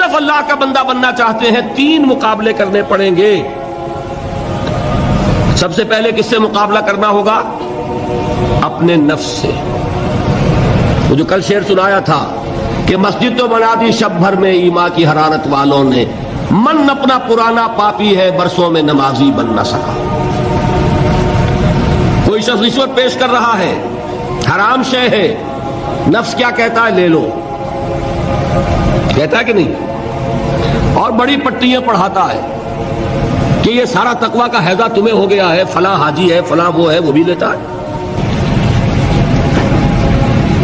صرف اللہ کا بندہ بننا چاہتے ہیں 3 مقابلے کرنے پڑیں گے۔ سب سے پہلے کس سے مقابلہ کرنا ہوگا؟ اپنے نفس سے۔ وہ جو کل شعر سنایا تھا کہ مسجد تو بنا دی شب بھر میں ایما کی حرارت والوں نے، من اپنا پرانا پاپی ہے برسوں میں نمازی بن نہ سکا۔ کوئی شخص رشوت پیش کر رہا ہے، حرام شے ہے، نفس کیا کہتا ہے؟ لے لو، کہتا ہے کہ نہیں؟ اور بڑی پٹیاں پڑھاتا ہے کہ یہ سارا تقویٰ کا حیضہ تمہیں ہو گیا ہے، فلاں حاجی ہے، فلاں وہ ہے، وہ بھی لیتا ہے،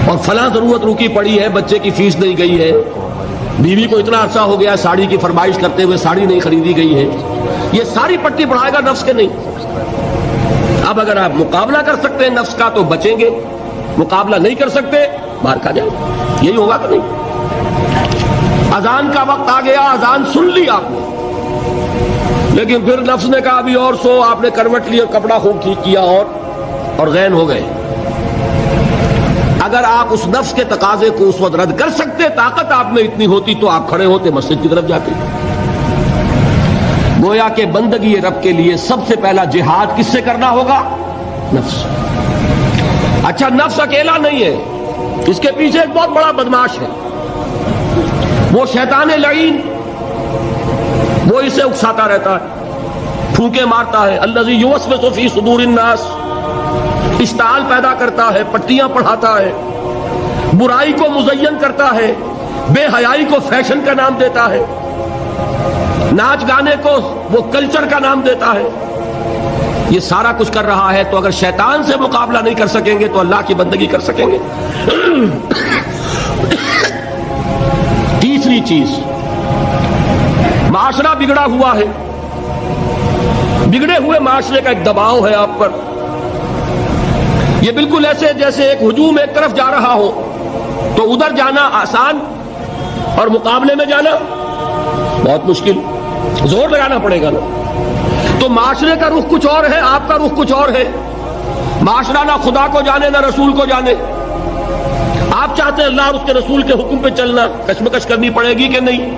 اور فلاں ضرورت رکی پڑی ہے، بچے کی فیس نہیں گئی ہے، بیوی کو اتنا عرصہ ہو گیا ساڑی کی فرمائش کرتے ہوئے ساڑی نہیں خریدی گئی ہے، یہ ساری پٹی پڑھائے گا نفس کے نہیں۔ اب اگر آپ مقابلہ کر سکتے ہیں نفس کا تو بچیں گے، مقابلہ نہیں کر سکتے باہر کھا جائیں گے۔ یہی ہوگا کہ نہیں؟ اذان کا وقت آ گیا، اذان سن لی آپ نے، لیکن پھر نفس نے کہا ابھی اور سو، آپ نے کروٹ لی اور کپڑا خوب ٹھیک کیا اور غین ہو گئے۔ اگر آپ اس نفس کے تقاضے کو اس وقت رد کر سکتے، طاقت آپ میں اتنی ہوتی تو آپ کھڑے ہوتے مسجد کی طرف جاتے۔ گویا کہ بندگی رب کے لیے سب سے پہلا جہاد کس سے کرنا ہوگا؟ نفس۔ اچھا، نفس اکیلا نہیں ہے، اس کے پیچھے ایک بہت بڑا بدماش ہے، وہ شیطان لعین، وہ اسے اکساتا رہتا ہے، پھونکے مارتا ہے، الذی یوسوس فی صدور الناس، اشتعال پیدا کرتا ہے، پٹیاں پڑھاتا ہے، برائی کو مزین کرتا ہے، بے حیائی کو فیشن کا نام دیتا ہے، ناچ گانے کو وہ کلچر کا نام دیتا ہے، یہ سارا کچھ کر رہا ہے۔ تو اگر شیطان سے مقابلہ نہیں کر سکیں گے تو اللہ کی بندگی کر سکیں گے؟ تیسری چیز، معاشرہ بگڑا ہوا ہے، بگڑے ہوئے معاشرے کا ایک دباؤ ہے آپ پر، یہ بالکل ایسے جیسے ایک ہجوم ایک طرف جا رہا ہو تو ادھر جانا آسان اور مقابلے میں جانا بہت مشکل، زور لگانا پڑے گا نا۔ تو معاشرے کا رخ کچھ اور ہے، آپ کا رخ کچھ اور ہے، معاشرہ نہ خدا کو جانے نہ رسول کو جانے، آپ چاہتے ہیں اللہ اور اس کے رسول کے حکم پہ چلنا، کشمکش کرنی پڑے گی کہ نہیں؟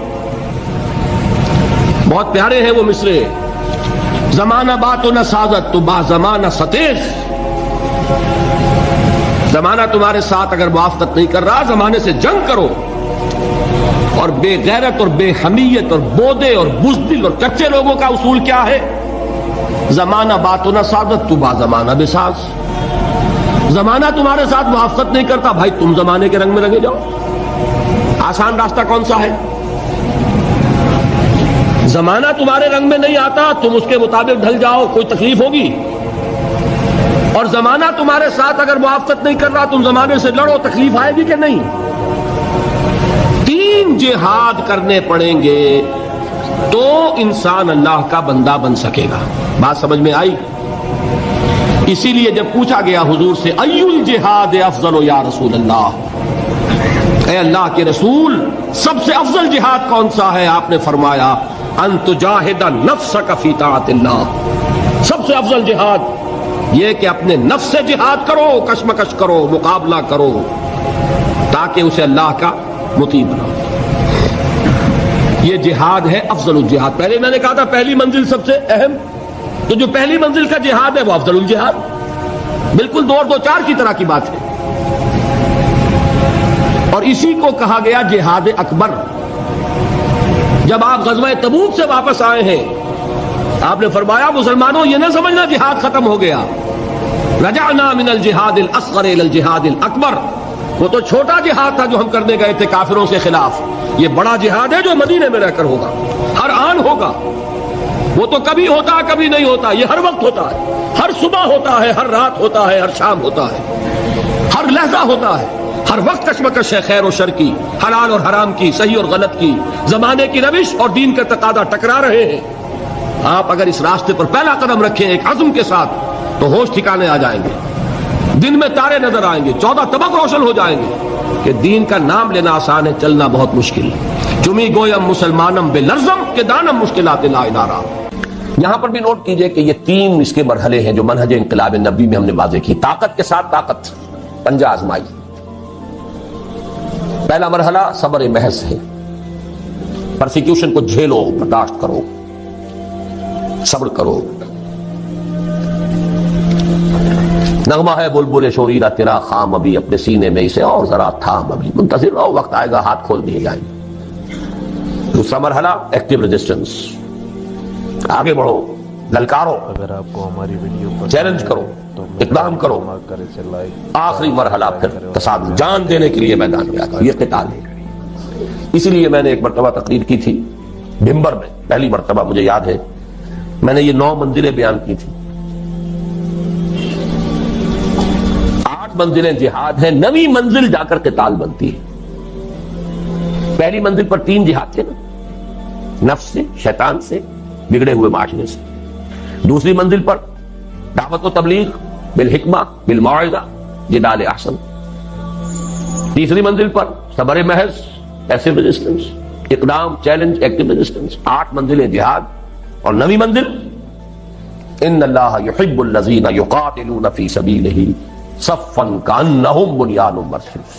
بہت پیارے ہیں وہ مصرے، زمانہ بات و نہ سازت تو با زمانہ ستیش، زمانہ تمہارے ساتھ اگر موافقت نہیں کر رہا، زمانے سے جنگ کرو۔ اور بے غیرت اور بے حمیت اور بودے اور بزدل اور کچے لوگوں کا اصول کیا ہے؟ زمانہ بات و نہ سازت تو با زمانہ بے ساز، زمانہ تمہارے ساتھ موافقت نہیں کرتا، بھائی تم زمانے کے رنگ میں رنگے جاؤ۔ آسان راستہ کون سا ہے؟ زمانہ تمہارے رنگ میں نہیں آتا، تم اس کے مطابق ڈھل جاؤ، کوئی تکلیف ہوگی؟ اور زمانہ تمہارے ساتھ اگر موافقت نہیں کر رہا، تم زمانے سے لڑو، تکلیف آئے گی کہ نہیں؟ 3 جہاد کرنے پڑیں گے تو انسان اللہ کا بندہ بن سکے گا۔ بات سمجھ میں آئی؟ اسی لیے جب پوچھا گیا حضور سے ای الجہاد افضل یا رسول اللہ، اے اللہ کے رسول سب سے افضل جہاد کون سا ہے؟ آپ نے فرمایا ان تجاہد نفسک فی طاعت اللہ، سب سے افضل جہاد یہ کہ اپنے نفس سے جہاد کرو، کشمکش کرو، مقابلہ کرو، تاکہ اسے اللہ کا مطیع بناؤ۔ یہ جہاد ہے افضل الجہاد۔ پہلے میں نے کہا تھا پہلی منزل سب سے اہم، تو جو پہلی منزل کا جہاد ہے وہ افضل الجہاد، بالکل 2 اور 2 4 کی طرح کی بات ہے۔ اور اسی کو کہا گیا جہاد اکبر۔ جب آپ غزوہ تبوک سے واپس آئے ہیں، آپ نے فرمایا مسلمانوں یہ نہ سمجھنا جہاد ختم ہو گیا، رجعنا من الجہاد الاصغر الى الجہاد الاکبر، وہ تو چھوٹا جہاد تھا جو ہم کرنے گئے تھے کافروں کے خلاف، یہ بڑا جہاد ہے جو مدینے میں رہ کر ہوگا، ہر آن ہوگا، وہ تو کبھی ہوتا ہے کبھی نہیں ہوتا، یہ ہر وقت ہوتا ہے، ہر صبح ہوتا ہے، ہر رات ہوتا ہے، ہر شام ہوتا ہے، ہر لحظہ ہوتا ہے، ہر وقت کشمکش ہے خیر و شر کی، حلال اور حرام کی، صحیح اور غلط کی، زمانے کی روش اور دین کا تقاضا ٹکرا رہے ہیں۔ آپ اگر اس راستے پر پہلا قدم رکھیں ایک عزم کے ساتھ تو ہوش ٹھکانے آ جائیں گے، دن میں تارے نظر آئیں گے، 14 طبق روشن ہو جائیں گے کہ دین کا نام لینا آسان ہے، چلنا بہت مشکل ہے۔ چمی گویم مسلمانم بے لرزم کے دانم مشکلات لا ادارہ۔ یہاں پر بھی نوٹ کیجئے کہ یہ 3 اس کے مرحلے ہیں جو منہج انقلاب نبوی میں ہم نے واضح کی۔ طاقت کے ساتھ طاقت، پنجہ آزمائی۔ پہلا مرحلہ صبر محض ہے، پرسیکیوشن کو جھیلو، برداشت کرو، صبر کرو. نغمہ ہے بلبل شوریرہ تیرا خام ابھی، اپنے سینے میں اسے اور ذرا تھام ابھی، منتظر رہو، وقت آئے گا ہاتھ کھول دیے جائیں گے. دوسرا مرحلہ ایکٹیو ریزسٹنس، آگے بڑھو، للکارو. اگر آپ کو ہماری ویڈیو چیلنج کرو، اقدام کرو. آخری مرحلہ پھر تصادم، جان دینے کے لیے میدان میں آتا، یہ قتال ہے. اسی لیے میں نے ایک مرتبہ تقریر کی تھی ممبر میں، پہلی مرتبہ مجھے یاد ہے، میں نے یہ 9 منزلیں بیان کی تھی. 8 منزلیں جہاد ہیں، 9ویں منزل جا کر قتال بنتی ہے. پہلی منزل پر 3 جہاد تھے نا، نفس سے، شیطان سے، بگڑے ہوئے معاشرے سے. دوسری منزل پر دعوت و تبلیغ بالحکمہ بالموعظہ جدال احسن. تیسری منزل پر صبر محض، ایسے ریزسٹنس، اقدام، چیلنج، ایکٹیو ریزسٹنس. 8 منزلیں جہاد. اور 9ویں منزل ان اللہ یحب الذین یقاتلون فی سبیلہ صفا کانہم بنیان مرصوص.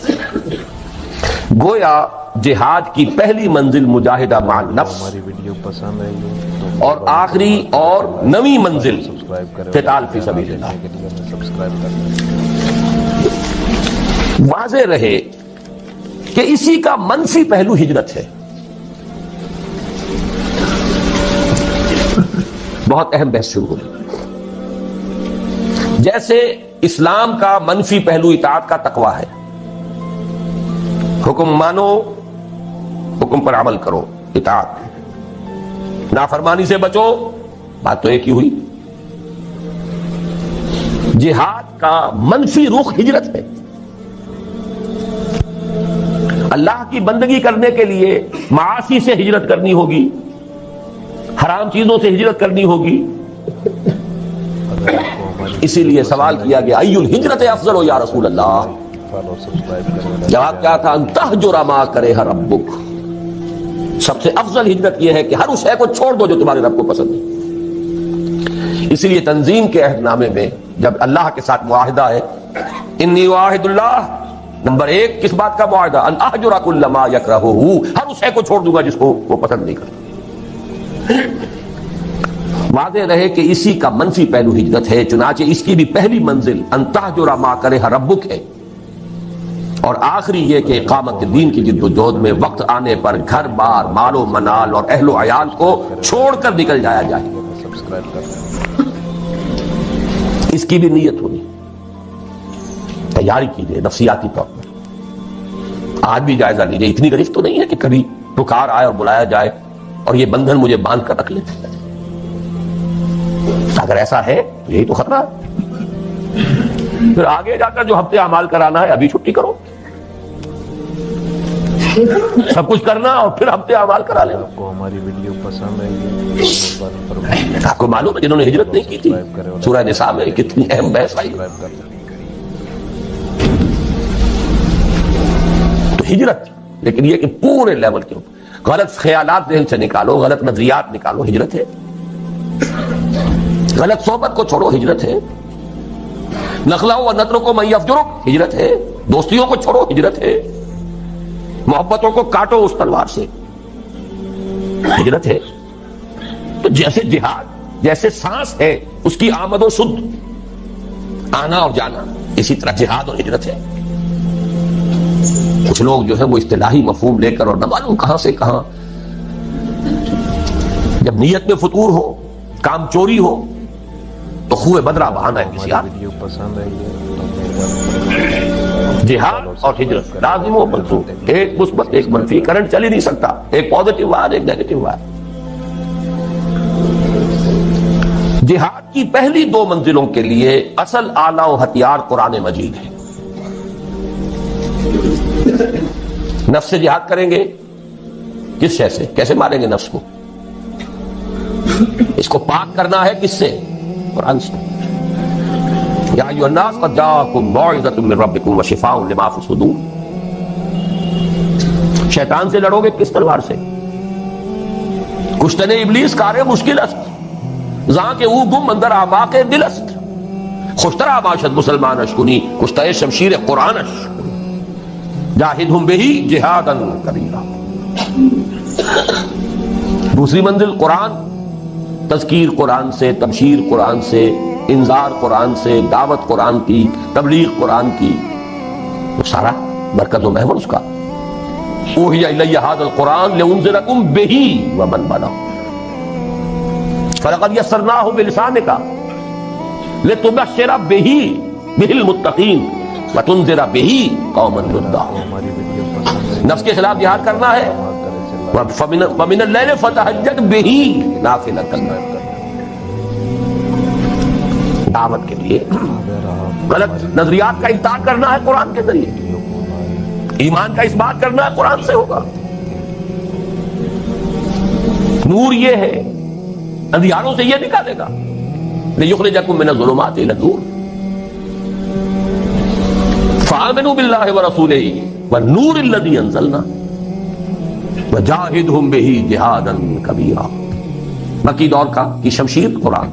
گویا جہاد کی پہلی منزل مجاہدہ مع النفس، ہماری ویڈیو پسند آئی ہے اور آخری اور 9ویں منزل قتال فی سبیل اللہ. سبسکرائب کریں. واضح رہے کہ اسی کا منفی پہلو ہجرت ہے. بہت اہم بحث شروع ہوئی. جیسے اسلام کا منفی پہلو اطاعت کا تقویٰ ہے، حکم مانو، حکم پر عمل کرو، اطاعت. نافرمانی سے بچو، بات تو ایک ہی ہوئی. جہاد کا منفی رخ ہجرت ہے. اللہ کی بندگی کرنے کے لیے معاصی سے ہجرت کرنی ہوگی، حرام چیزوں سے ہجرت کرنی ہوگی. اسی لیے سوال کیا گیا ای الہجرت افضل یا رسول اللہ. جواب کیا تھا؟ ان تہجر ما کرے ربک. سب سے افضل ہجرت یہ ہے کہ ہر اس شے کو چھوڑ دو جو تمہارے رب کو پسند ہے. اسی لیے تنظیم کے عہد نامے میں جب اللہ کے ساتھ معاہدہ ہے، انی واحد اللہ، نمبر 1 کس بات کا معاہدہ؟ ان اہجر کل ما یکرہہ، ہر اس شے کو چھوڑ دوں گا جس کو وہ پسند نہیں کرتا. واضح رہے کہ اسی کا منفی پہلو ہجرت ہے. چنانچہ اس کی بھی پہلی منزل ان تہجر ما کرہ ربک ہے، اور آخری یہ کہ اقامت دین کی جد و جہد میں وقت آنے پر گھر بار، مال و منال اور اہل و عیال کو چھوڑ کر نکل جایا جائے. اس کی بھی نیت ہونی، تیاری کیجیے نفسیاتی طور پر. آج بھی جائزہ لیجیے، اتنی گرفت تو نہیں ہے کہ کبھی پکار آئے اور بلایا جائے اور یہ بندھن مجھے باندھ کر رکھ لے. اگر ایسا ہے تو یہی تو خطرہ ہے. پھر آگے جا کر جو ہفتے اعمال کرانا ہے ابھی چھٹی کرو، سب کچھ کرنا اور پھر ہفتے اعمال کرا لینا. آپ کو ہماری ویڈیو پسند آئی ہے، آپ کو معلوم ہے جنہوں نے ہجرت نہیں کی تھی، سورہ نساء میں کتنی اہم بحث آئی. تو ہجرت، لیکن یہ کہ پورے لیول کے اوپر غلط خیالات ذہن سے نکالو، غلط نظریات نکالو، ہجرت ہے. غلط صحبت کو چھوڑو، ہجرت ہے. نخلہ و نطر کو من یفجرک، ہجرت ہے. دوستیوں کو چھوڑو، ہجرت ہے. محبتوں کو کاٹو اس تلوار سے، ہجرت ہے. تو جیسے جہاد، جیسے سانس ہے اس کی آمد و شد، آنا اور جانا، اسی طرح جہاد اور ہجرت ہے. کچھ لوگ جو ہے وہ اصطلاحی مفہوم لے کر اور نہ معلوم کہاں سے کہاں، جب نیت میں فطور ہو، کام چوری ہو تو خوہ بدرہ بہانا ہے کسی آدمی. ویڈیو پسند آئی ہے جہاد اور ہجرت لازم و منصوب، ایک مثبت ایک منفی، کرنٹ چل ہی نہیں سکتا. ایک پازیٹیو وائر، ایک نیگیٹو وائر. جہاد کی پہلی 2 منزلوں کے لیے اصل آلہ و ہتھیار قرآن مجید ہے. نفس سے جہاد کریں گے، کس شے سے؟ کیسے ماریں گے نفس کو؟ اس کو پاک کرنا ہے کس سے؟ قرآن سے. یا ایھا الناس قد جاءکم موعظۃ من ربکم وشفاء لما فی الصدور. شیطان سے لڑو گے کس تلوار سے؟ کشتن ابلیس کار مشکل است، زاں کے او گم اندر اعماق دل است. خوشترا باشد مسلمان اشکنی، کشتہ شمشیر قرآنش، جاہدہم بہی جہادا کبیرا. دوسری منزل قرآن، تذکیر قرآن سے، تبشیر قرآن سے، انذار قرآن سے، دعوت قرآن کی، تبلیغ قرآن کی، تو سارا برکت و محور اس کا. اوحی الی ھذا القرآن لانذرکم بہ ومن بلغ فلقد یسرناہ بلسانک لتبشر بہ المتقین وتنذر بہ قوما لدا. نفس کے خلاف جہاد کرنا ہے، ومن اللیل فتہجد بہ نافلۃ لک. دعوت کے لیے غلط نظریات کا انکار کرنا ہے قرآن کے ذریعے، ایمان کا اس بات کرنا ہے قرآن سے ہوگا. نور یہ ہے، اندھیاروں سے یہ نکالے گا. لِيُخْرِجَكُم مِّنَ الظُّلُمَاتِ إِلَى النُّورِ فَآمِنُوا بِاللَّهِ وَرَسُولِهِ وَالنُّورِ الَّذِي أَنزَلْنَا وَجَاهِدْهُمْ بِهِ جِهَادًا كَبِيرًا. مکی دور کی شمشیر قرآن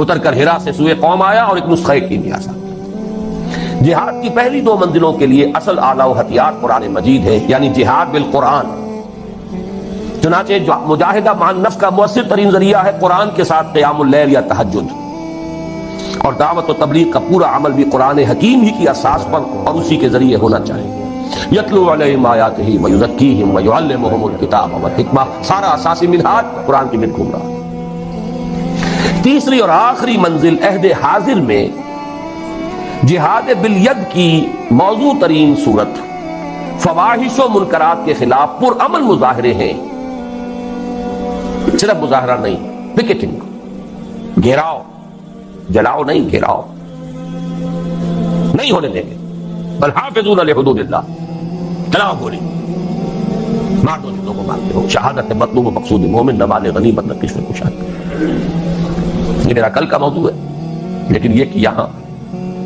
اتر کر ہرا سے سوئے قوم آیا اور ایک نسخہ کیمیا سا. جہاد کی پہلی دو منزلوں کے لیے اصل آلہ و ہتھیار قرآن مجید ہے، یعنی جہاد بالقرآن. چنانچہ مجاہدہ مع النفس کا مؤثر ترین ذریعہ ہے قرآن کے ساتھ قیام اللیل یا تہجد، اور دعوت و تبلیغ کا پورا عمل بھی قرآن حکیم ہی کی اساس پر اور اسی کے ذریعے ہونا چاہیے. یتلو علیہم آیاتہ ویزکیہم ویعلمہم الکتاب والحکمہ. سارا اساسی منہاج قرآن کی مد گھوم رہا. تیسری اور آخری منزل عہد حاضر میں جہاد بالید کی موضوع ترین صورت فواحش و منکرات کے خلاف پرامن مظاہرے ہیں. صرف مظاہرہ نہیں، پکیٹنگ، گھیراؤ، جلاؤ نہیں، گھیراؤ نہیں ہونے دیں گے. بل حافظون لحدود اللہ. چلاؤ گولی، مار دو جتنوں کو مارتے ہو. شہادت مطلوب و مقصود مومن، نوال غنیمت نہ کشف کشاد. یہ میرا کل کا موضوع ہے، لیکن یہ کہ یہاں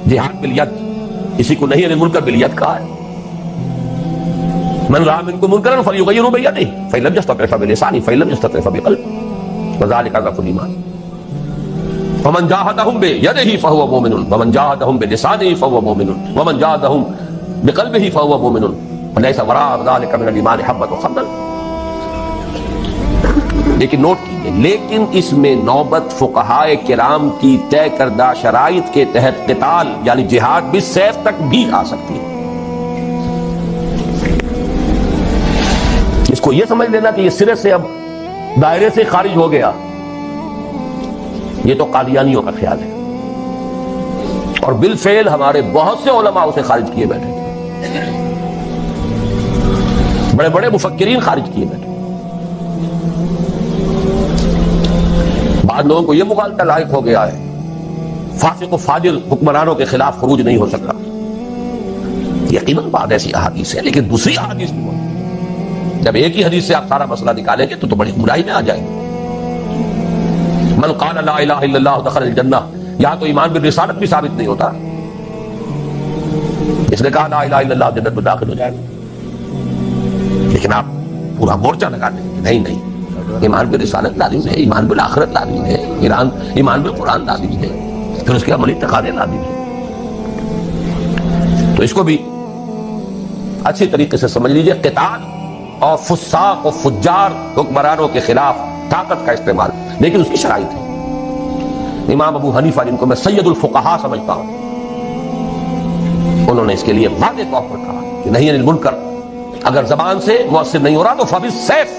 جہاد بالید کسی کو نہیں منکر بالید کہا ہے. من رأى منكم منكرا فليغيره بيده فإن لم يستطع فبلسانه فإن لم يستطع فبقلبه وذلك ضعف الإيمان. ومن جاهدهم بيده فهو مؤمن ومن جاهدهم بلسانه فهو مؤمن ومن جاهدهم بقلبه فهو مؤمن وليس وراء ذلك من الإيمان حبة خردل. لیکن نوٹ کیجئے، لیکن اس میں نوبت فقہائے کرام کی طے کردہ شرائط کے تحت قتال یعنی جہاد بالسیف تک بھی آ سکتی ہے. اس کو یہ سمجھ لینا کہ یہ سرے سے اب دائرے سے خارج ہو گیا، یہ تو قادیانیوں کا خیال ہے، اور بالفعل ہمارے بہت سے علماء اسے خارج کیے بیٹھے، بڑے بڑے مفکرین خارج کیے بیٹھے. بعض لوگوں کو یہ مغالطہ لاحق ہو گیا ہے فاسق و فاجر حکمرانوں کے خلاف خروج نہیں ہو سکتا. یقیناً بعض ایسی احادیث ہے، لیکن دوسری احادیث بھی جب ایک ہی حدیث سے آپ سارا مسئلہ نکالیں گے تو بڑی گمراہی میں آ جائیں گے. من قال لا الہ الا اللہ دخل الجنہ، یہاں تو ایمان بالرسالت بھی ثابت نہیں ہوتا. اس نے کہا لا الہ الا اللہ جنت میں داخل ہو جائے گا، لیکن آپ پورا مورچہ لگا دیں گے نہیں نہیں، ایمان بالرسالت لازم ہے، ایمان بالآخرت لازم ہے، ایمان بالقرآن لازم ہے، پھر اس کے عملی تقاضے لازم ہے. تو اس کو بھی اچھی طریقے سے سمجھ لیجئے. قتال اور فساق و فجار حکمرانوں کے خلاف طاقت کا استعمال، لیکن اس کی شرائط ہے. امام ابو حنیفہ جن کو میں سید الفقہاء سمجھتا ہوں، انہوں نے اس کے لیے واضح طور پر کہا کہ نہیں المنکر اگر زبان سے مؤثر نہیں ہو رہا تو فبالسیف،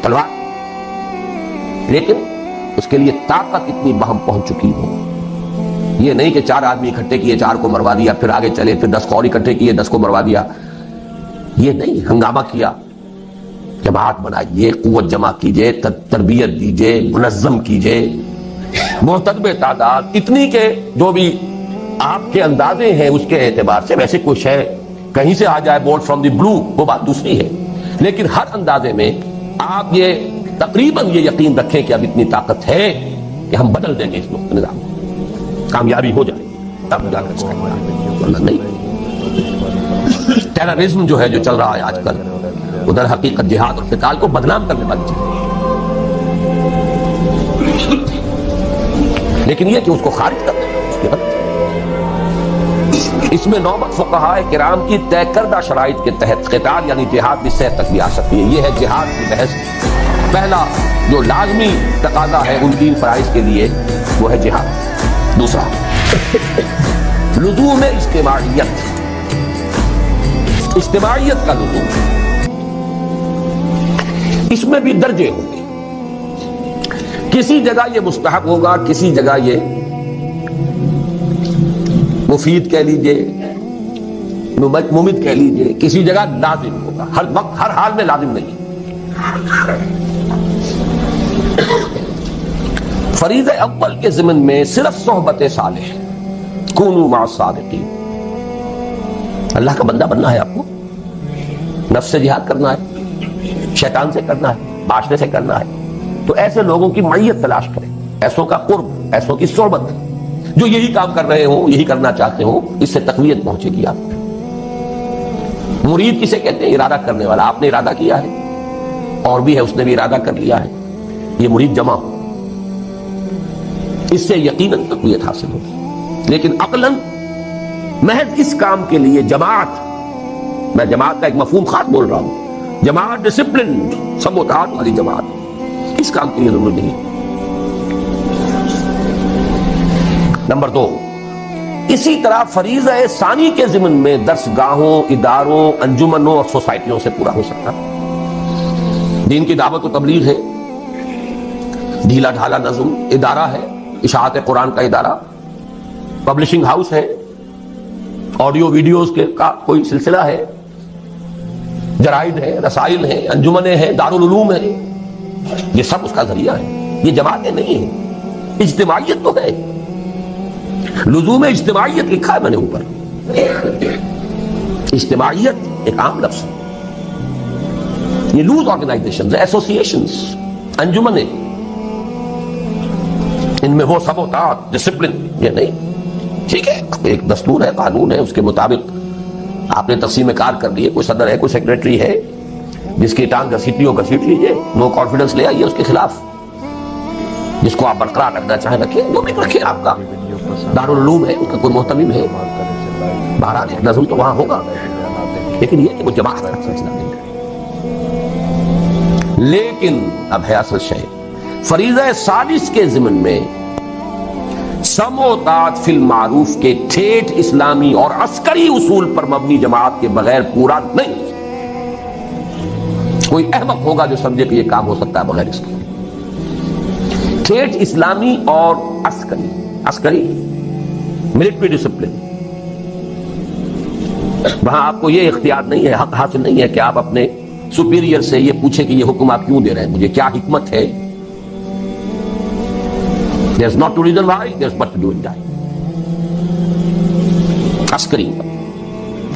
تلوار، لیکن اس کے لیے طاقت اتنی بہم پہنچ چکی ہو. یہ نہیں کہ 4 آدمی اکٹھے کیے 4 کو مروا دیا، پھر آگے چلے، پھر 10 کو اور اکٹھے کیے 10 کو مروا دیا. یہ نہیں، ہنگامہ کیا، جماعت بنائیے، قوت جمع کیجئے، تربیت دیجئے، منظم کیجئے، محتدب تعداد اتنی کہ جو بھی آپ کے اندازے ہیں اس کے اعتبار سے، ویسے کوئی شے کہیں سے آ جائے بورڈ فرام دی بلو وہ بات دوسری ہے، لیکن ہر اندازے میں آپ یہ تقریباً یہ یقین رکھیں کہ اب اتنی طاقت ہے کہ ہم بدل دیں گے اس نظام کو، کامیابی ہو جائے تب جا کر اس کا نہیں. ٹیررزم جو ہے جو چل رہا ہے آج کل، ادھر حقیقت جہاد اور قتال کو بدنام کرنے والی چیز، لیکن یہ کہ اس کو خارج کر دیں اس کے بعد اس میں نوبت فقہائے کرام کی طے کردہ شرائط کے تحت قتال یعنی جہاد بھی صحت تک بھی آ سکتی ہے. یہ ہے جہاد کی بحث. پہلا جو لازمی تقاضا ہے ان تین فرائض کے لیے وہ ہے جہاد. دوسرا لزوم اجتماعیت، اجتماعیت کا لزوم. اس میں بھی درجے ہوں گے. کسی جگہ یہ مستحب ہوگا، کسی جگہ یہ مفید کہہ لیجئے، ممد کہہ لیجئے، کسی جگہ لازم ہوگا. ہر وقت ہر حال میں لازم نہیں. فریضہ اول کے ضمن میں صرف صحبت صالح، کونوا مع الصادقین. اللہ کا بندہ بننا ہے آپ کو، نفس سے جہاد کرنا ہے، شیطان سے کرنا ہے، معاشرے سے کرنا ہے، تو ایسے لوگوں کی معیت تلاش کریں، ایسوں کا قرب، ایسوں کی صحبت جو یہی کام کر رہے ہوں، یہی کرنا چاہتے ہوں. اس سے تقویت پہنچے گی آپ کو. مرید کسے کہتے ہیں؟ ارادہ کرنے والا. آپ نے ارادہ کیا ہے اور بھی ہے اس نے بھی ارادہ کر لیا ہے، یہ مرید جمع ہو. اس سے یقیناً تقویت حاصل ہوگی. لیکن عقلاً محض اس کام کے لیے جماعت، میں جماعت کا ایک مفہوم خاص بول رہا ہوں، جماعت ڈسپلن، سب اتحاد والی جماعت، اس کام کے لیے ضرورت نہیں. نمبر 2، اسی طرح فریضہ ثانی کے ضمن میں درس گاہوں، اداروں، انجمنوں اور سوسائٹیوں سے پورا ہو سکتا. دین کی دعوت و تبلیغ ہے، ڈھیلا ڈھالا نظم ادارہ ہے، اشاعت قرآن کا ادارہ، پبلشنگ ہاؤس ہے، آڈیو ویڈیوز کے کا کوئی سلسلہ ہے، جرائد ہے، رسائل ہیں، انجمنیں ہیں، دارالعلوم ہے. یہ سب اس کا ذریعہ ہے. یہ جماعتیں نہیں ہیں. اجتماعیت تو ہے. لزوم اجتماعیت لکھا ہے میں نے اوپر. اجتماعیت ایک عام لفظ ہے. یہ لوز آرگنائزیشنز، ایسوسیشنز، انجمنیں، ان میں وہ سب ہوتا ڈسپلن یہ نہیں. ٹھیک ہے، ایک دستور ہے، قانون ہے، اس کے مطابق آپ نے تقسیم کار کر لی ہے. کوئی صدر ہے، کوئی سیکریٹری ہے، جس کی ٹانگ گھسیٹی ہو گھسیٹ لیجیے، نو کانفیڈنس لے آئیے اس کے خلاف. جس کو آپ برقرار رکھنا چاہیں رکھیں، جو بھی رکھیں. آپ کا دارالعلوم ہے، اس کا کوئی محتمم ہے، بہرحال ایک نظم تو وہاں ہوگا، لیکن یہ کہ وہ جماعت کا سلسلہ نہیں ہے. لیکن اب ہے اصل شے، فریضہ ثالث کے ضمن میں سم و طاعت فی المعروف کے ٹھیٹھ اسلامی اور عسکری اصول پر مبنی جماعت کے بغیر پورا نہیں. کوئی احمق ہوگا جو سمجھے کہ یہ کام ہو سکتا ہے بغیر اس کے. ٹھیٹھ اسلامی اور عسکری ملٹری ڈسپلن، وہاں آپ کو یہ اختیار نہیں ہے، حق حاصل نہیں ہے کہ آپ اپنے سپیریئر سے یہ پوچھیں کہ یہ حکم آپ کیوں دے رہے ہیں، مجھے کیا حکمت ہے. There's not to reason why, there's but to do it die. عسکری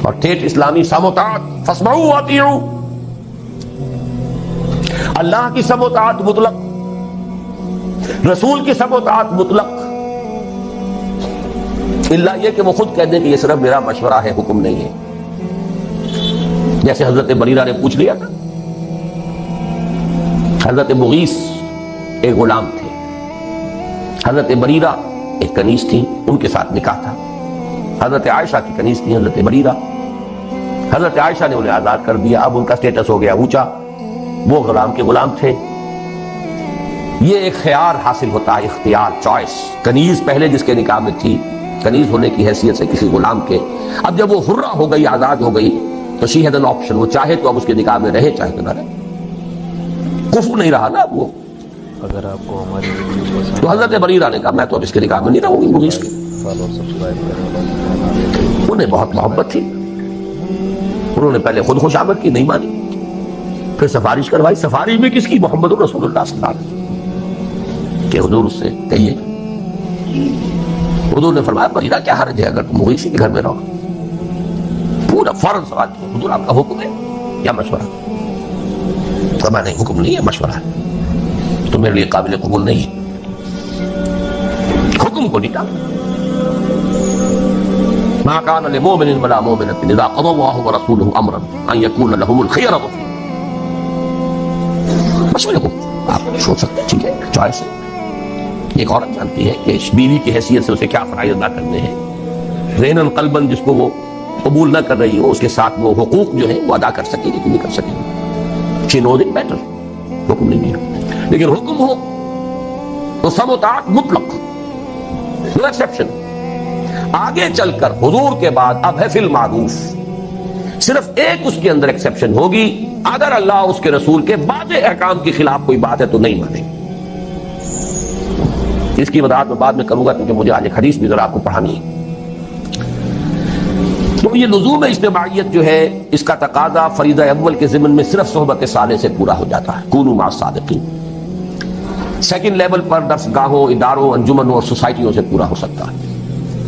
اور ٹھیٹھ اسلامی سم و طاعت، فاسمعوا واطیعوا. اللہ کی سم و طاعت مطلق، رسول کی سم و طاعت مطلق، اللہ یہ کہ وہ خود کہہ دیں کہ یہ صرف میرا مشورہ ہے، حکم نہیں ہے. جیسے حضرت بریرہ نے پوچھ لیا تھا. حضرت مغیث ایک غلام تھے، حضرت بریرہ ایک کنیز تھی، ان کے ساتھ نکاح تھا. حضرت عائشہ کی کنیز تھی حضرت بریرہ. حضرت عائشہ نے انہیں آزاد کر دیا، اب ان کا سٹیٹس ہو گیا اونچا، وہ غلام کے غلام تھے. یہ ایک خیار حاصل ہوتا ہے، اختیار، چوائس. کنیز پہلے جس کے نکاح میں تھی، کنیز ہونے کی حیثیت سے کسی غلام کے، اب جب وہ حرہ ہو گئی، آزاد ہو گئی، تو شی ہیڈ این آپشن. وہ چاہے تو اب اس کے نکاح میں رہے، چاہے تو نہ رہے. کفر نہیں رہا نا اب وہ. اگر آپ کو ہماری ویڈیو پسند تو حضرت بریرہ نے کہا میں تو اب اس کے نکاح میں نہیں رہوں گی. مغیث کی فالو سبسکرائب کریں. انہیں بہت محبت تھی، انہوں نے پہلے خود خوش آمد کی، نہیں مانی، پھر سفارش کروائی. سفارش بھی کس کی؟ محمد رسول اللہ صلی اللہ علیہ وسلم کہ حضور اس سے کہیے. حضور نے فرمایا بریرہ کیا حرج ہے اگر تم مغیث کے گھر میں رہو. پورا فوراً سوال کیا، حضور آپ کا حکم ہے یا مشورہ؟ فرمایا نہیں، حکم نہیں ہے، مشورہ ہے، تو میرے لیے قابل قبول نہیں ہے. حکم کو نہیں ٹالا. ما كان لمؤمن ولا مؤمنة اذا قضى الله ورسوله امرا ان يكون لهم الخيرة. مشورے کو آپ سوچ سکتے ہیں، ٹھیک ہے، چوائس ہے. ایک عورت جانتی ہے کہ بیوی کی حیثیت سے اسے کیا فرائض ادا کرنے ہیں، ذہناً قلباً جس کو وہ قبول نہ کر رہی ہو، اس کے ساتھ وہ حقوق جو ہیں وہ ادا کر سکے گی کہ نہیں کر سکے گی. شی نوز اٹ بیٹر. حکم نہیں دیا، لیکن حکم ہو تو سم و طاعت مطلق، نو ایکسیپشن. آگے چل کر حضور کے بعد اب ہے فی المعروف، صرف ایک اس کے اندر ایکسیپشن ہوگی، اگر اللہ اس کے رسول کے بعض احکام کے خلاف کوئی بات ہے تو نہیں مانے. اس کی وضاحت میں بعد میں کروں گا کیونکہ مجھے آج ایک حدیث بھی ذرا آپ کو پڑھانی ہے. تو یہ لزوم اجتماعیت جو ہے، اس کا تقاضا فریضہ اول کے ضمن میں صرف صحبت صالح سے پورا ہو جاتا ہے، کونوا مع الصادقین. سیکنڈ لیول پر درس گاہوں، اداروں، انجمنوں اور سوسائٹیوں سے پورا ہو سکتا ہے.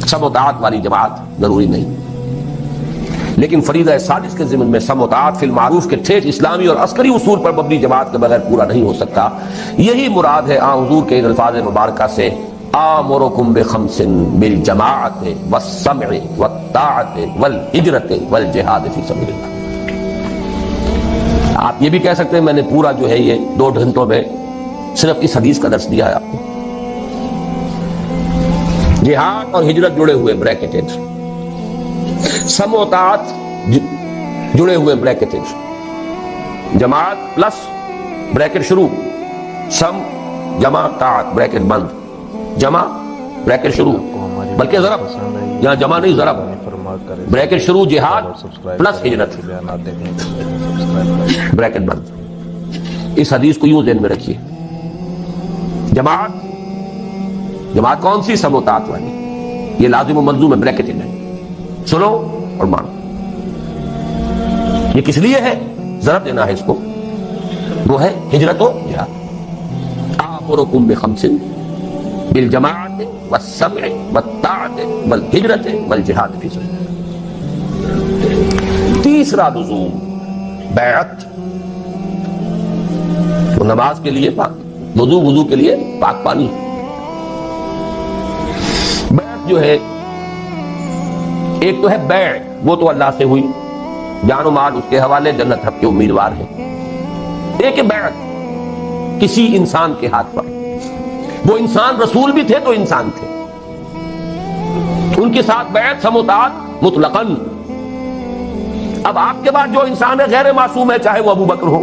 سم و طاعت والی جماعت ضروری نہیں، لیکن فریضہ ثالث کے ضمن میں سم و طاعت فی المعروف کے ٹھیک اسلامی اور عسکری اصول پر مبنی جماعت کے بغیر پورا نہیں ہو سکتا. یہی مراد ہے حضور کے ان الفاظ مبارکہ سے، آمرکم بخمس بالجماعت والسمع والطاعت والہجرت والجہاد فی سبیل اللہ. آپ یہ بھی کہہ سکتے ہیں میں نے پورا جو ہے یہ 2 گھنٹوں میں صرف اس حدیث کا درس دیا ہے آپ کو. جہاد اور ہجرت جڑے ہوئے بریکٹڈ، سم و طاعت جڑے ہوئے بریکٹڈ، جماعت پلس بریکٹ شروع، سم جمع طاعت بریکٹ بند، جمع بریکٹ شروع بلکہ ضرب، یہاں جمع نہیں ضرب، بریکٹ شروع جہاد پلس ہجرت بریکٹ بند. اس حدیث کو یوں ذہن میں رکھیے. جماعت کون سی؟ سم و طاعت والی. یہ لازم و ملزوم ہے، بریکٹ ہے، سنو اور مانو. یہ کس لیے ہے؟ ضرب دینا ہے اس کو، وہ ہے ہجرت و جہاد. آمرکم بخمس بالجماعت والسمع والطاعت والہجرت والجہاد فی سبیل اللہ. تیسرا لزوم بیعت. تو نماز کے لیے پاک، وضو کے لیے پاک پانی. بیعت جو ہے، ایک تو ہے بیع، وہ تو اللہ سے ہوئی، جان و مال اس کے حوالے، جنت حق کے امیدوار ہیں. ایک ہے بیعت کسی انسان کے ہاتھ پر. وہ انسان رسول بھی تھے تو انسان تھے، ان کے ساتھ بیعت سم و طاعت مطلقاً. اب آپ کے بعد جو انسان ہے غیر معصوم ہے، چاہے وہ ابو بکر ہو،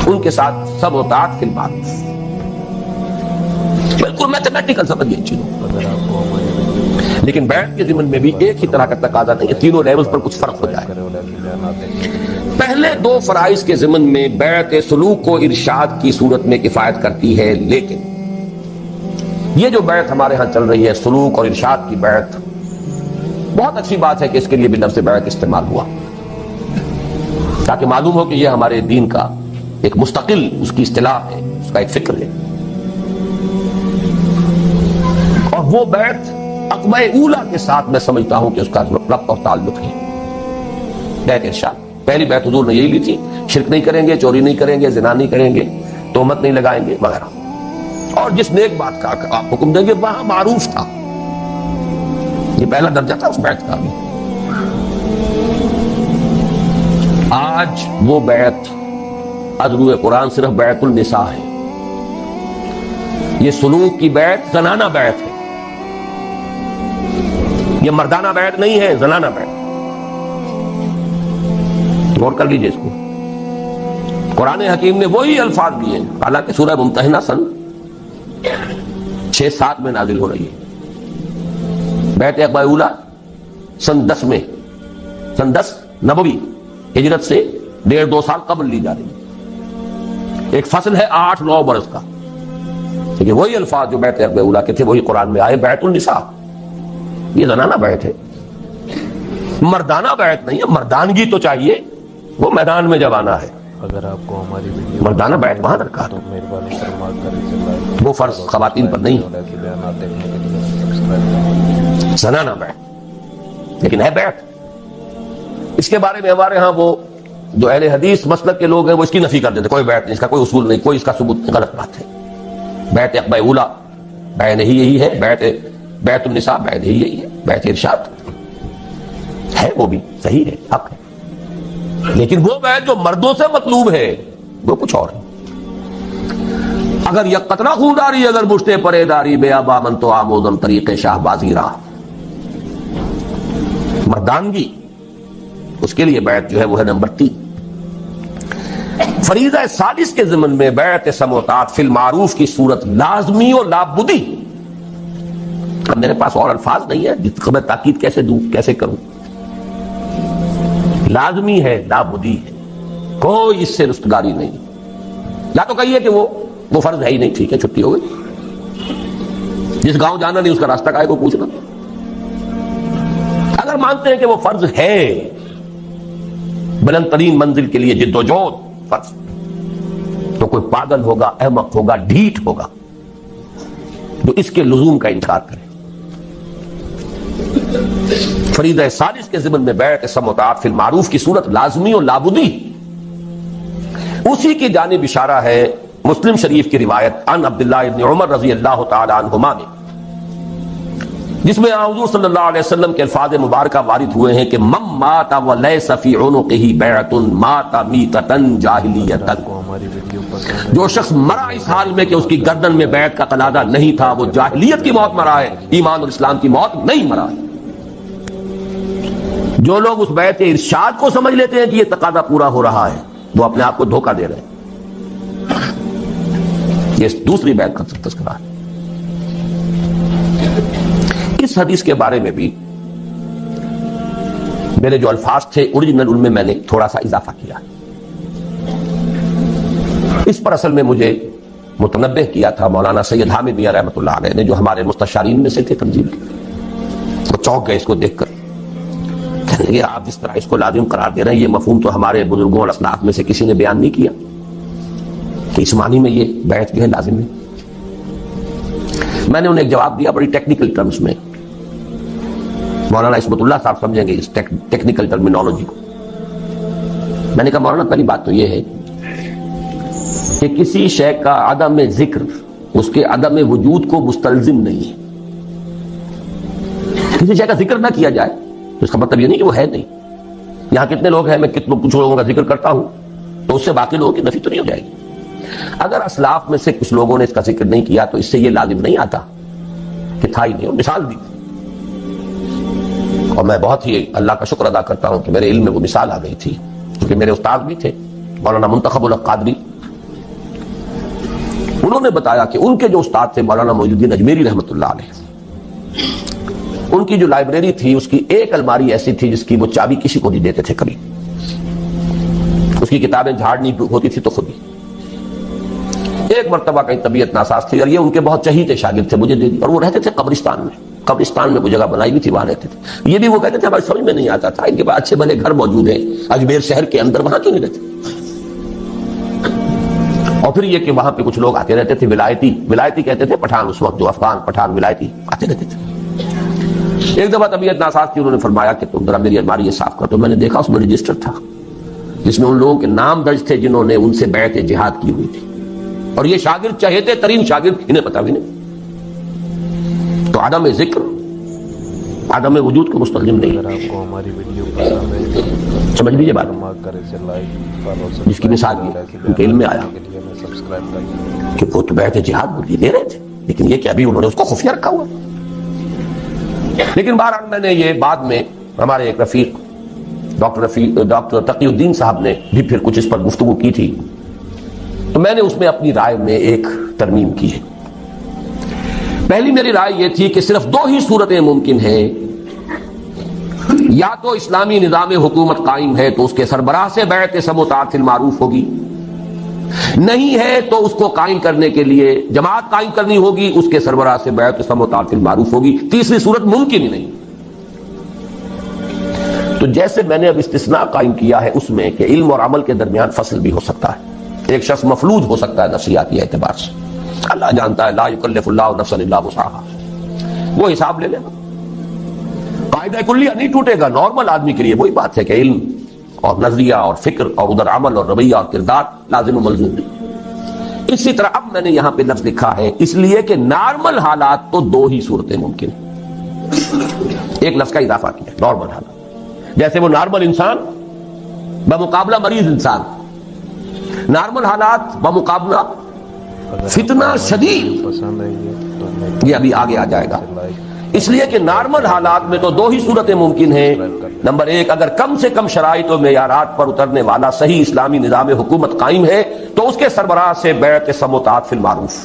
ان کے ساتھ سم و طاعت فی البات. بالکل میتھمیٹیکل سمجھیے چیزوں. لیکن بیعت کے ضمن میں بھی ایک ہی طرح کا تقاضا نہیں ہے، تینوں لیولز پر کچھ فرق ہو جائے. پہلے 2 فرائض کے ضمن میں بیعت سلوک کو ارشاد کی صورت میں کفایت کرتی ہے، لیکن یہ جو بیعت ہمارے ہاں چل رہی ہے، سلوک اور ارشاد کی بیعت، بہت اچھی بات ہے کہ اس کے لیے بھی لفظ بیعت استعمال ہوا، تاکہ معلوم ہو کہ یہ ہمارے دین کا ایک مستقل اس کی اصطلاح ہے، اس کا ایک فکر ہے. اور وہ بیعت عقبہ اولا کے ساتھ میں سمجھتا ہوں کہ اس کا ربط اور تعلق ہے. بیعت ارشاد، پہلی بیعت حضور نے یہی لی تھی، شرک نہیں کریں گے، چوری نہیں کریں گے، زنا نہیں کریں گے، تہمت نہیں لگائیں گے وغیرہ. اور جس نیک بات کا آپ حکم دیں گے وہاں معروف تھا. یہ پہلا درجہ تھا اس بیعت کا بھی. آج وہ بیعت ازروئے قرآن صرف بیعت النساء ہے. یہ سلوک کی بیعت زنانہ بیعت ہے، یہ مردانہ بیعت نہیں ہے، زنانہ بیعت. غور کر لیجئے اس کو. قرآن حکیم نے وہی الفاظ دیے، حالانکہ سورہ ممتحنہ سن 6-7 میں نازل ہو رہی ہے. بیعت عقبہ اولا سن 10 میں، سن 10 نبوی، ہجرت سے 1.5-2 سال قبل لی جا رہی ہے. ایک فصل ہے 8-9 برس کا. ٹھیک ہے، وہی الفاظ جو بیعت عقبہ اولا کے تھے وہی قرآن میں آئے. بیعت النساء، یہ زنانہ بیعت ہے، مردانہ بیعت نہیں ہے. مردانگی تو چاہیے، وہ میدان میں جب آنا ہے. اگر آپ کو ہماری ویڈیو مردانہ بیعت وہاں رکھا تو مہربانی فرما کر وہ فرض خواتین پر نہیں، زنانہ بیعت لیکن ہے بیعت. اس کے بارے میں ہمارے ہاں وہ جو اہل حدیث مسلک کے لوگ ہیں وہ اس کی نفی کر دیتے، کوئی بیعت نہیں، اس کا کوئی اصول نہیں، کوئی اس کا ثبوت نہیں. غلط بات ہے. بیعت عقبہ اولا بیعت یہی ہے، بیعت النساء بیعت یہی ہے، بیعت ارشاد ہے، وہ بھی صحیح ہے، حق ہے. لیکن وہ بیعت جو مردوں سے مطلوب ہے وہ کچھ اور ہے. اگر یک قطرہ خوداری اگر مشتے پرے داری بے آبا من تو آمودم طریق شاہ بازی راہ. مردانگی اس کے لیے بیعت جو ہے وہ ہے نمبر 3. فریضہ سادس کے ضمن میں بیعت سمع و طاعت فی المعروف کی صورت لازمی و لابدی. اب میرے پاس اور الفاظ نہیں ہے جس کو میں تاکید کیسے دوں, کیسے کروں. لازمی ہے, لابدی ہے, کوئی اس سے رستگاری نہیں. یا تو کہیے کہ وہ فرض ہے ہی نہیں, ٹھیک ہے چھٹی ہو گئی. جس گاؤں جانا نہیں اس کا راستہ کائے کو پوچھنا. اگر مانتے ہیں کہ وہ فرض ہے, بلند ترین منزل کے لیے جد و جہد فرض, تو کوئی پاگل ہوگا, احمق ہوگا, ڈھیٹ ہوگا جو اس کے لزوم کا انکار کرے. فریضہ سادس کے ضمن میں بیعت سمع و طاعت فی المعروف کی صورت لازمی و لابدی, اسی کی جانب اشارہ ہے مسلم شریف کی روایت عن عبداللہ ابن عمر رضی اللہ تعالی عنہما میں, جس میں حضور صلی اللہ علیہ وسلم کے الفاظ مبارکہ وارد ہوئے ہیں کہ من مات ولیس فی عنقہ بیعۃ مات میتۃ جاہلیۃ. جو شخص مرا اس حال میں کہ اس کی گردن میں بیعت کا قلادہ نہیں تھا, وہ جاہلیت کی موت مرا ہے, ایمان اور اسلام کی موت نہیں مرا ہے. جو لوگ اس بیعت ارشاد کو سمجھ لیتے ہیں کہ یہ تقاضا پورا ہو رہا ہے, وہ اپنے آپ کو دھوکہ دے رہے ہیں. یہ دوسری بیعت کا تذکرہ ہے. اس حدیث کے بارے میں بھی میرے جو الفاظ تھے اوریجنل ان میں میں نے تھوڑا سا اضافہ کیا. اس پر اصل میں مجھے متنبہ کیا تھا مولانا سید حامد میاں رحمۃ اللہ علیہ نے, جو ہمارے مستشارین میں سے تھے تنظیم کے. وہ چونک گئے اس کو دیکھ کر, کہنے لگے آپ جس طرح اس کو لازم قرار دے رہے ہیں, یہ مفہوم تو ہمارے بزرگوں اور اسلاف میں سے کسی نے بیان نہیں کیا کہ اس معنی میں یہ بیعت جو ہے لازم ہے. میں نے انہیں ایک جواب دیا بڑی ٹیکنیکل ٹرمز میں. مولانا عصمت اللہ صاحب سمجھیں گے اس ٹیکنیکل ٹرمینالوجی کو. میں نے کہا مولانا پہلی بات تو یہ ہے کہ کسی شے کا عدم ذکر اس کے عدم وجود کو مستلزم نہیں ہے. کسی شے کا ذکر نہ کیا جائے تو اس کا مطلب یہ نہیں کہ وہ ہے نہیں. یہاں کتنے لوگ ہیں, میں کچھ لوگوں کا ذکر کرتا ہوں تو اس سے باقی لوگوں کی نفی تو نہیں ہو جائے گی. اگر اسلاف میں سے کچھ لوگوں نے اس کا ذکر نہیں کیا تو اس سے یہ لازم نہیں آتا کہ تھا ہی نہیں. مثال دی, اور میں بہت ہی اللہ کا شکر ادا کرتا ہوں کہ میرے علم میں وہ مثال آ گئی تھی, کیونکہ میرے استاد بھی تھے مولانا منتخب الحق قادری. انہوں نے بتایا کہ ان کے جو استاد تھے مولانا معین الدین اجمیری رحمۃ اللہ علیہ, ان کی جو لائبریری تھی اس کی ایک الماری ایسی تھی جس کی وہ چابی کسی کو نہیں دیتے تھے کبھی. اس کی کتابیں جھاڑنی ہوتی تھی تو خود ہی. ایک مرتبہ کہیں طبیعت ناساز تھی اور یہ ان کے بہت چہیتے شاگرد تھے, مجھے دے دی, اور وہ رہتے تھے قبرستان میں کوئی جگہ بنائی بھی تھی, وہاں رہتے تھے. یہ بھی وہ کہتے تھے ہماری سمجھ میں نہیں آتا تھا, ان کے پاس اچھے بھلے گھر موجود ہیں اجمیر شہر کے اندر, وہاں کیوں نہیں رہتے. اور پھر یہ کہ وہاں پہ کچھ لوگ آتے رہتے تھے, ولایتی کہتے تھے, پٹھان اس وقت جو افغان پٹھان ولایتی آتے رہتے تھے. ایک دفعہ طبیعت ناساز تھی, انہوں نے فرمایا کہ تم ذرا میری الماری یہ صاف کر. تو میں نے دیکھا اس میں رجسٹر تھا جس میں ان لوگوں کے نام درج تھے جنہوں نے ان سے بیعت جہاد کی ہوئی تھی, اور یہ شاگرد چہیتے ترین شاگرد, انہیں پتا بھی نہیں. تو عدم ذکر عدم وجود کو مستلزم نہیں. اگر آپ کو ہماری ویڈیو پسند ہے سمجھ لیجیے بات, جس کی مثال یہ ان کے علم میں آیا کہ وہ تو بیعت جہاد وہ لے رہے تھے, لیکن یہ کہ ابھی انہوں نے اس کو خفیہ رکھا ہوا. لیکن بہرحال میں نے یہ بعد میں ہمارے ایک رفیق ڈاکٹر تقی الدین صاحب نے بھی پھر کچھ اس پر گفتگو کی تھی, تو میں نے اس میں اپنی رائے میں ایک ترمیم کی ہے. پہلی میری رائے یہ تھی کہ صرف 2 ہی صورتیں ممکن ہیں, یا تو اسلامی نظام حکومت قائم ہے تو اس کے سربراہ سے بیعت سمع و طاعت فی المعروف ہوگی, نہیں ہے تو اس کو قائم کرنے کے لیے جماعت قائم کرنی ہوگی, اس کے سربراہ سے بیعت سمع و طاعت فی المعروف ہوگی. تیسری صورت ممکن ہی نہیں. تو جیسے میں نے اب استثناء قائم کیا ہے اس میں کہ علم اور عمل کے درمیان فصل بھی ہو سکتا ہے, ایک شخص مفلوج ہو سکتا ہے نفسیاتی اعتبار سے, اللہ جانتا ہے لا یکلف اللہ نفسا الا وسعها, وہ حساب لے لینا. قاعدہ کلیہ نہیں ٹوٹے گا نارمل آدمی کے لیے. وہی بات ہے کہ علم اور نظریہ اور فکر اور ادھر عمل اور رویہ اور کردار لازم و ملزوم نہیں. اسی طرح اب میں نے یہاں پہ لفظ لکھا ہے اس لیے کہ نارمل حالات تو 2 ہی صورتیں ممکن ہیں, ایک لفظ کا اضافہ کیا, نارمل حالات, جیسے وہ نارمل انسان بمقابلہ مریض انسان, نارمل حالات بمقابلہ فتنہ شدید، پسند ہے یہ یہ ابھی آگے آ جائے گا۔ اس لیے کہ نارمل حالات میں تو دو ہی صورتیں ممکن ہیں۔ نمبر ایک، اگر کم سے کم شرائط و معیارات پر اترنے والا صحیح اسلامی نظام حکومت قائم ہے تو اس کے سربراہ سے بیعت سموتات فی المعروف،